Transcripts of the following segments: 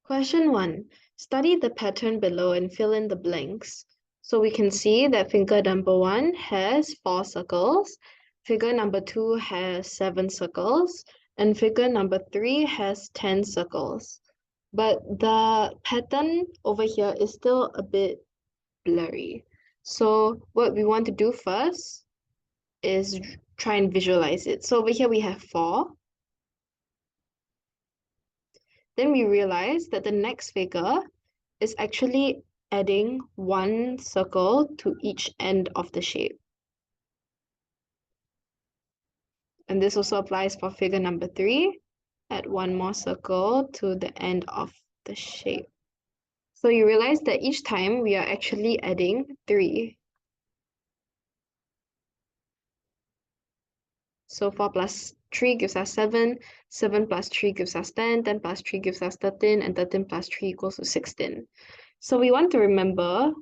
Question 1. Study the pattern below and fill in the blanks. So we can see that figure number 1 has 4 circles, figure number 2 has 7 circles, and figure number 3 has 10 circles. But the pattern over here is still a bit blurry. So what we want to do first is try and visualize it. So over here we have 4. Then we realize that the next figure is actually adding 1 circle to each end of the shape. And this also applies for figure number 3. Add 1 more circle to the end of the shape. So you realize that each time we are actually adding 3. So 4 plus 3 gives us 7, 7 plus 3 gives us 10, 10 plus 3 gives us 13, and 13 plus 3 equals to 16. So we want to remember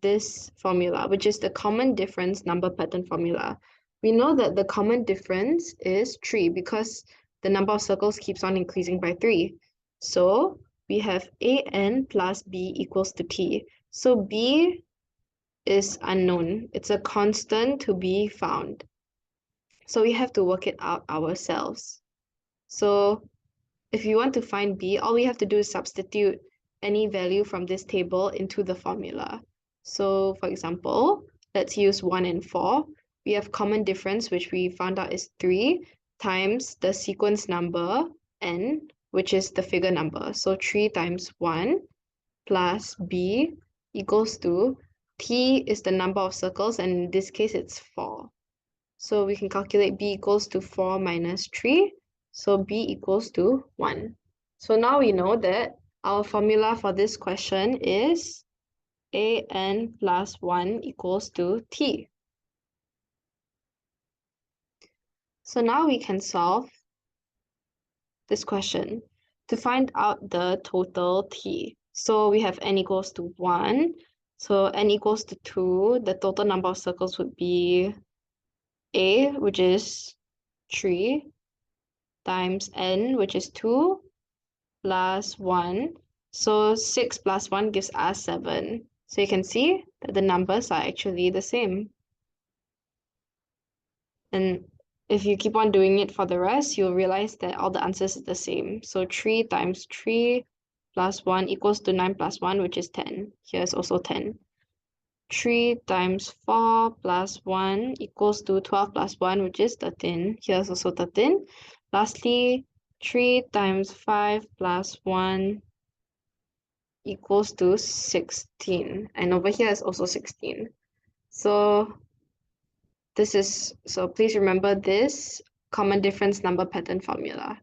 this formula, which is the common difference number pattern formula. We know that the common difference is 3 because the number of circles keeps on increasing by 3. So we have an plus b equals to t. So b is unknown. It's a constant to be found. So we have to work it out ourselves. So if you want to find b, all we have to do is substitute any value from this table into the formula. So for example, let's use 1 and 4. We have common difference, which we found out is 3, times the sequence number n, which is the figure number. So 3 times 1 plus b equals to t is the number of circles, and in this case it's 4. So we can calculate b equals to 4 minus 3. So b equals to 1. So now we know that our formula for this question is an plus 1 equals to t. So now we can solve this question to find out the total t. So we have n equals to 1. So n equals to 2. The total number of circles would be a, which is 3, times n, which is 2, plus 1. So 6 plus 1 gives us 7. So you can see that the numbers are actually the same. And if you keep on doing it for the rest, you'll realize that all the answers are the same. So 3 times 3 plus 1 equals to 9 plus 1, which is 10. Here's also 10. 3 times 4 plus 1 equals to 12 plus 1, which is 13. Here's also 13. Lastly, 3 times 5 plus 1 equals to 16. And over here is also 16. So please remember this common difference number pattern formula.